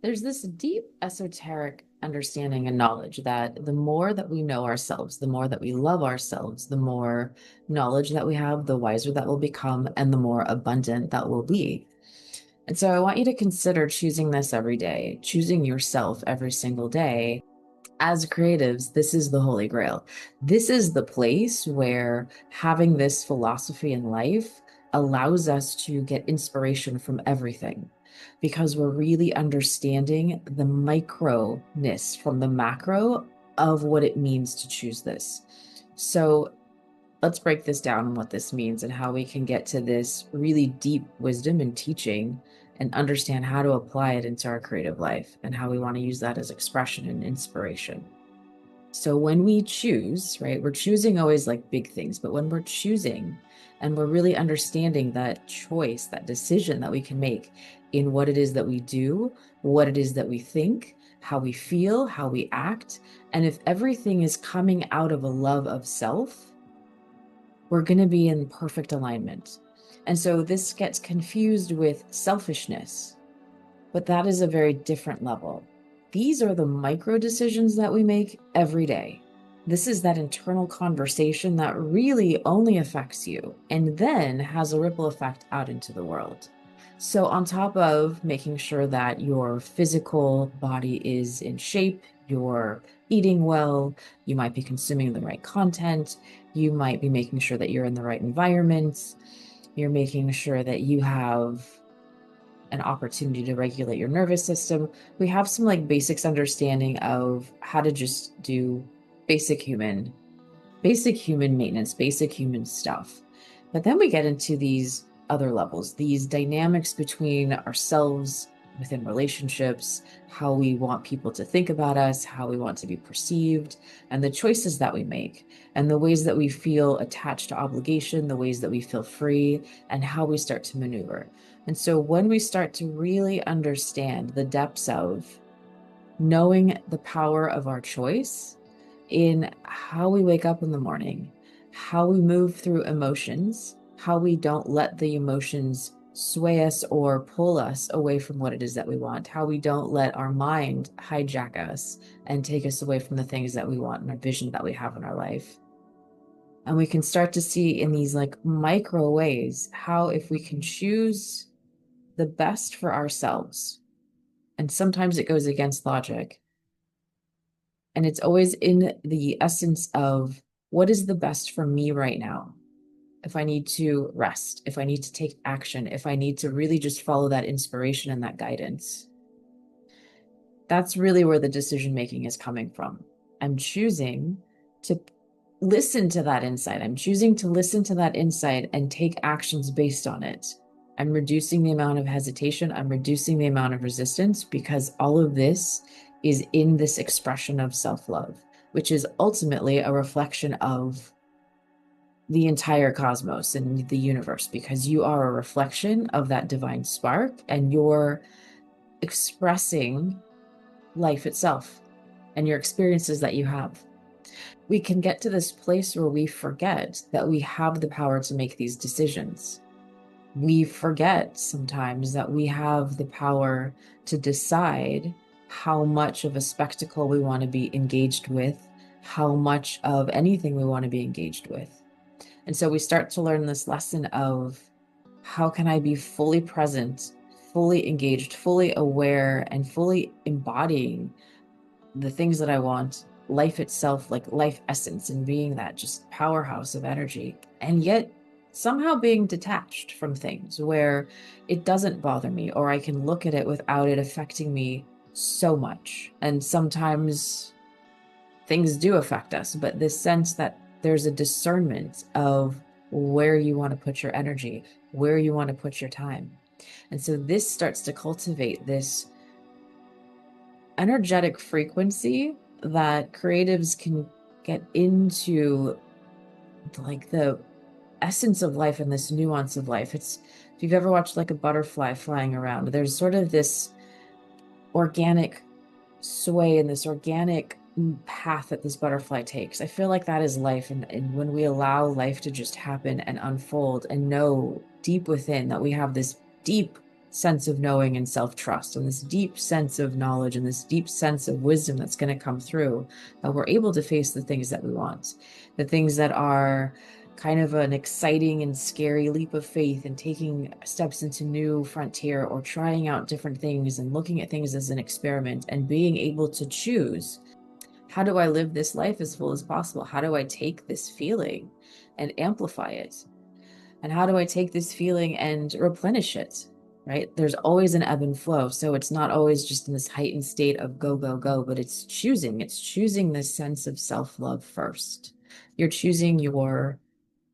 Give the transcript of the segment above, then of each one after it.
There's this deep esoteric understanding and knowledge that the more that we know ourselves, the more that we love ourselves, the more knowledge that we have, the wiser that we'll become, and the more abundant that we'll be. And so I want you to consider choosing this every day, choosing yourself every single day. As creatives, this is the Holy Grail. This is the place where having this philosophy in life allows us to get inspiration from everything because we're really understanding the microness from the macro of what it means to choose this. So let's break this down and what this means and how we can get to this really deep wisdom and teaching and understand how to apply it into our creative life and how we want to use that as expression and inspiration. So when we choose, right, we're choosing always like big things, but when we're choosing and we're really understanding that choice, that decision that we can make in what it is that we do, what it is that we think, how we feel, how we act, and if everything is coming out of a love of self, we're going to be in perfect alignment. And so this gets confused with selfishness, but that is a very different level. These are the micro decisions that we make every day. This is that internal conversation that really only affects you and then has a ripple effect out into the world. So, on top of making sure that your physical body is in shape, you're eating well, you might be consuming the right content, you might be making sure that you're in the right environments, you're making sure that you have an opportunity to regulate your nervous system. We have some like basics understanding of how to just do basic human, basic human maintenance, basic human stuff. But then we get into these other levels, these dynamics between ourselves within relationships, how we want people to think about us, how we want to be perceived, and the choices that we make, and the ways that we feel attached to obligation, the ways that we feel free, and how we start to maneuver. And so when we start to really understand the depths of knowing the power of our choice in how we wake up in the morning, how we move through emotions, how we don't let the emotions sway us or pull us away from what it is that we want, how we don't let our mind hijack us and take us away from the things that we want and our vision that we have in our life. And we can start to see in these like micro ways how if we can choose the best for ourselves, and sometimes it goes against logic, and it's always in the essence of what is the best for me right now. If I need to rest, if I need to take action, if I need to really just follow that inspiration and that guidance, that's really where the decision making is coming from. I'm choosing to listen to that insight. I'm choosing to listen to that insight and take actions based on it. I'm reducing the amount of hesitation. I'm reducing the amount of resistance because all of this is in this expression of self love, which is ultimately a reflection of the entire cosmos and the universe, because you are a reflection of that divine spark and you're expressing life itself and your experiences that you have. We can get to this place where we forget that we have the power to make these decisions. We forget sometimes that we have the power to decide how much of a spectacle we want to be engaged with, how much of anything we want to be engaged with. And so we start to learn this lesson of how can I be fully present, fully engaged, fully aware, and fully embodying the things that I want, life itself, like life essence, and being that just powerhouse of energy, and yet somehow being detached from things where it doesn't bother me, or I can look at it without it affecting me so much. And sometimes things do affect us, but this sense that there's a discernment of where you want to put your energy, where you want to put your time. And so this starts to cultivate this energetic frequency that creatives can get into, like the essence of life and this nuance of life. It's, if you've ever watched like a butterfly flying around, there's sort of this organic sway and this organic path that this butterfly takes. I feel like that is life. And when we allow life to just happen and unfold and know deep within that we have this deep sense of knowing and self-trust and this deep sense of knowledge and this deep sense of wisdom that's going to come through, that we're able to face the things that we want, the things that are kind of an exciting and scary leap of faith and taking steps into new frontier or trying out different things and looking at things as an experiment and being able to choose, how do I live this life as full as possible? How do I take this feeling and amplify it? And how do I take this feeling and replenish it? Right? There's always an ebb and flow. So it's not always just in this heightened state of go, go, go, but it's choosing this sense of self-love first. You're choosing your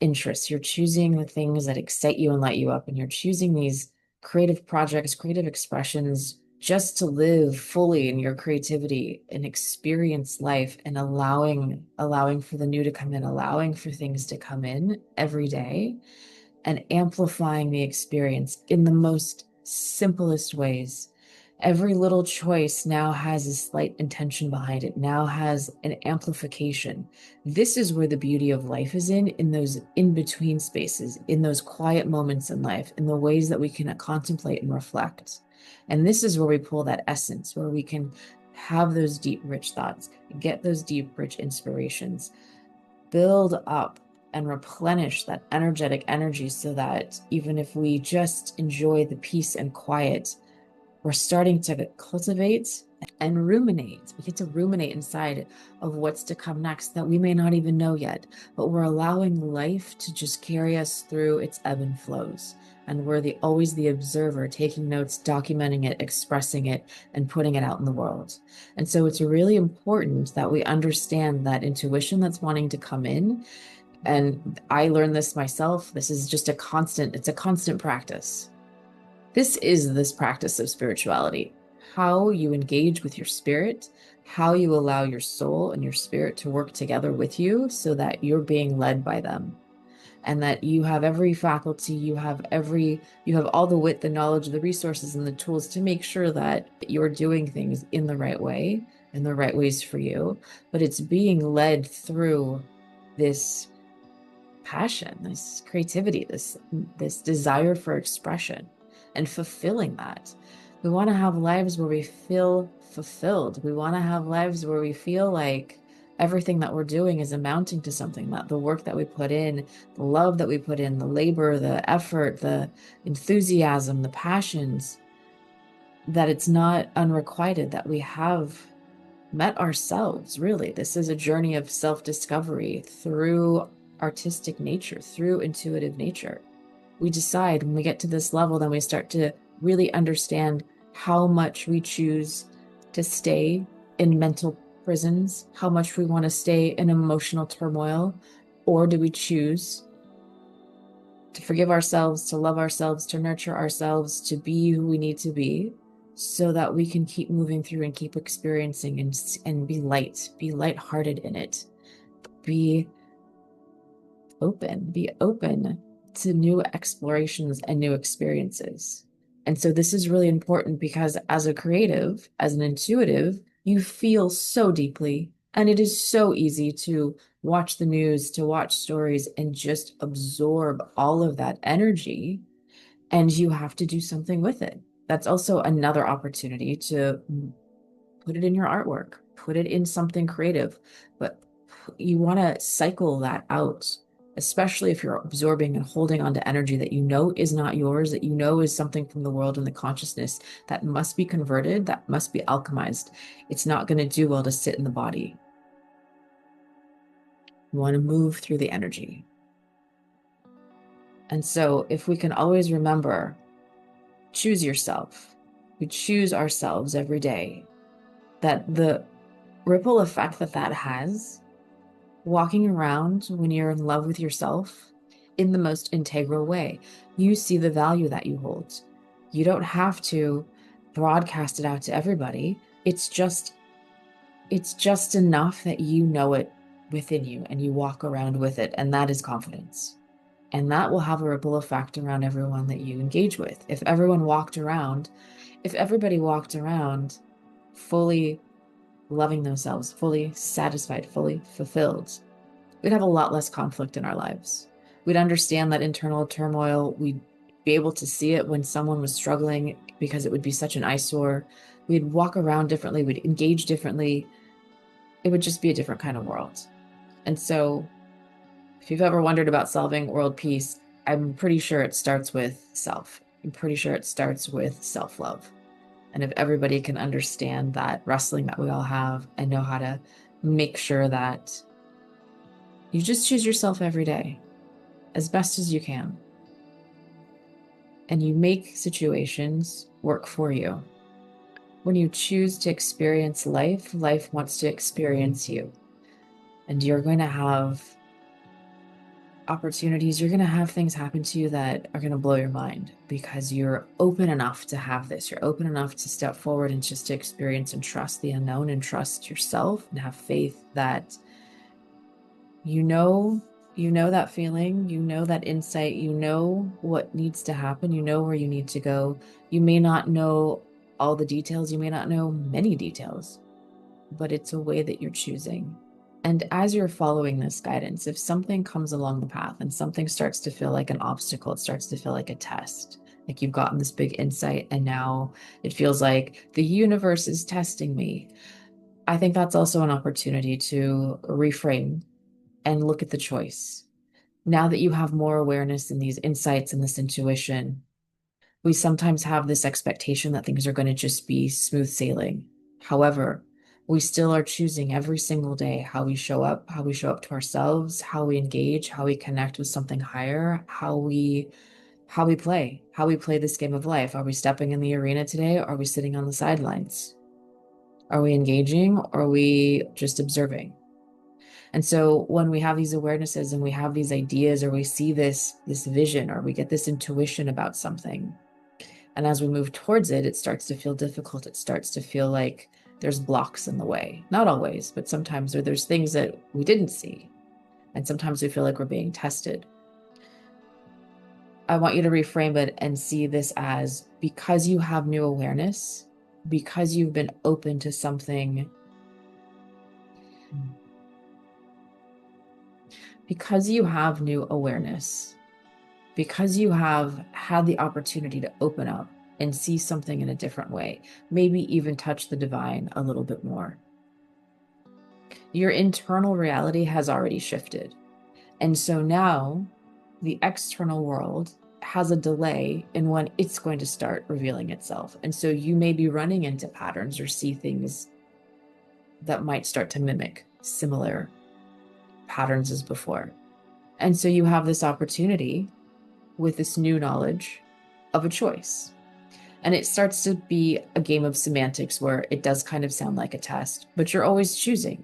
interests. You're choosing the things that excite you and light you up. And you're choosing these creative projects, creative expressions, just to live fully in your creativity and experience life and allowing for the new to come in, allowing for things to come in every day and amplifying the experience in the most simplest ways. Every little choice now has a slight intention behind it, now has an amplification. This is where the beauty of life is in those in-between spaces, in those quiet moments in life, in the ways that we can contemplate and reflect. And this is where we pull that essence, where we can have those deep, rich thoughts, get those deep, rich inspirations, build up and replenish that energetic energy so that even if we just enjoy the peace and quiet, we're starting to cultivate and ruminate. We get to ruminate inside of what's to come next that we may not even know yet, but we're allowing life to just carry us through its ebb and flows. And we're always the observer, taking notes, documenting it, expressing it, and putting it out in the world. And so it's really important that we understand that intuition that's wanting to come in. And I learned this myself. This is just it's a constant practice. This is this practice of spirituality, how you engage with your spirit, how you allow your soul and your spirit to work together with you so that you're being led by them and that you have every faculty, you have all the wit, the knowledge, the resources, and the tools to make sure that you're doing things in the right way, in the right ways for you, but it's being led through this passion, this creativity, this desire for expression and fulfilling that. We want to have lives where we feel fulfilled. We want to have lives where we feel like everything that we're doing is amounting to something, that the work that we put in, the love that we put in, the labor, the effort, the enthusiasm, the passions, that it's not unrequited, that we have met ourselves, really. This is a journey of self-discovery through artistic nature, through intuitive nature. We decide when we get to this level, then we start to really understand how much we choose to stay in mental prisons, how much we want to stay in emotional turmoil, or do we choose to forgive ourselves, to love ourselves, to nurture ourselves, to be who we need to be, so that we can keep moving through and keep experiencing and be lighthearted in it, be open to new explorations and new experiences. And so this is really important because as a creative, as an intuitive, you feel so deeply, and it is so easy to watch the news, to watch stories and just absorb all of that energy, and you have to do something with it. That's also another opportunity to put it in your artwork, put it in something creative, but you want to cycle that out, especially if you're absorbing and holding on to energy that you know is not yours, that you know is something from the world and the consciousness that must be converted, that must be alchemized. It's not going to do well to sit in the body. You want to move through the energy. And so if we can always remember, choose yourself. We choose ourselves every day, that the ripple effect that has, walking around when you're in love with yourself in the most integral way, you see the value that you hold. You don't have to broadcast it out to everybody. It's just enough that you know it within you and you walk around with it, and that is confidence. And that will have a ripple effect around everyone that you engage with. If everybody walked around fully loving themselves, fully satisfied, fully fulfilled, we'd have a lot less conflict in our lives. We'd understand that internal turmoil. be able to see it when someone was struggling because it would be such an eyesore. We'd walk around differently, we'd engage differently. It would just be a different kind of world. And so if you've ever wondered about solving world peace, I'm pretty sure it starts with self. I'm pretty sure it starts with self-love. And if everybody can understand that wrestling that we all have and know how to make sure that you just choose yourself every day as best as you can, and you make situations work for you. When you choose to experience life, life wants to experience you. And you're going to have opportunities, you're going to have things happen to you that are going to blow your mind because you're open enough to have this. You're open enough to step forward and just to experience and trust the unknown and trust yourself and have faith that you know that feeling, you know that insight, you know what needs to happen, you know where you need to go. You may not know all the details, you may not know many details, but it's a way that you're choosing. And as you're following this guidance, if something comes along the path and something starts to feel like an obstacle, it starts to feel like a test, like you've gotten this big insight and now it feels like the universe is testing me. I think that's also an opportunity to reframe and look at the choice. Now that you have more awareness in these insights and this intuition, we sometimes have this expectation that things are going to just be smooth sailing. However, we still are choosing every single day how we show up to ourselves, how we engage, how we connect with something higher, how we play this game of life. Are we stepping in the arena today? Or are we sitting on the sidelines? Are we engaging? Or are we just observing? And so when we have these awarenesses and we have these ideas, or we see this vision, or we get this intuition about something, and as we move towards it, it starts to feel difficult. It starts to feel like there's blocks in the way. Not always, but sometimes there's things that we didn't see. And sometimes we feel like we're being tested. I want you to reframe it and see this as, because you have new awareness, because you've been open to something, because you have new awareness, because you have had the opportunity to open up and see something in a different way, maybe even touch the divine a little bit more. Your internal reality has already shifted. And so now the external world has a delay in when it's going to start revealing itself. And so you may be running into patterns or see things that might start to mimic similar patterns as before. And so you have this opportunity with this new knowledge of a choice. And it starts to be a game of semantics where it does kind of sound like a test, but you're always choosing.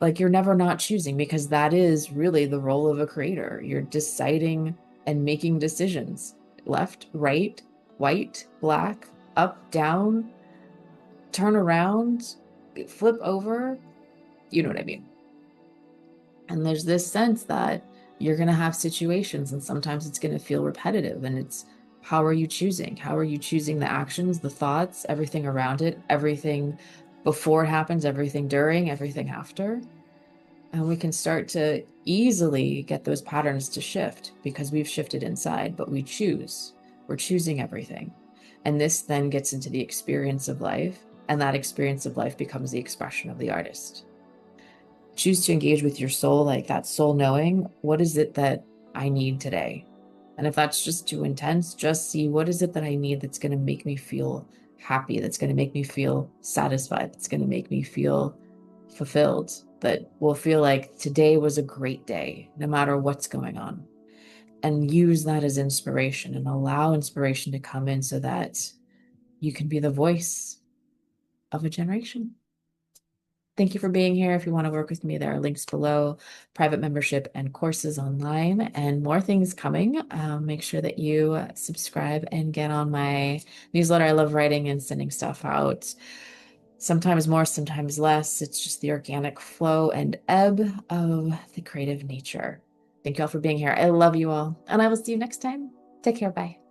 Like you're never not choosing, because that is really the role of a creator. You're deciding and making decisions. Left, right, white, black, up, down, turn around, flip over. You know what I mean? And there's this sense that you're going to have situations, and sometimes it's going to feel repetitive. And it's, how are you choosing? How are you choosing the actions, the thoughts, everything around it, everything before it happens, everything during, everything after? And we can start to easily get those patterns to shift because we've shifted inside, but we choose. We're choosing everything. And this then gets into the experience of life, and that experience of life becomes the expression of the artist. Choose to engage with your soul, like that soul knowing, what is it that I need today? And if that's just too intense, just see, what is it that I need that's going to make me feel happy, that's going to make me feel satisfied, that's going to make me feel fulfilled, that will feel like today was a great day, no matter what's going on. And use that as inspiration and allow inspiration to come in so that you can be the voice of a generation. Thank you for being here. If you want to work with me, there are links below, private membership and courses online, and more things coming. Make sure that you subscribe and get on my newsletter. I love writing and sending stuff out. Sometimes more, sometimes less. It's just the organic flow and ebb of the creative nature. Thank you all for being here. I love you all, and I will see you next time. Take care. Bye.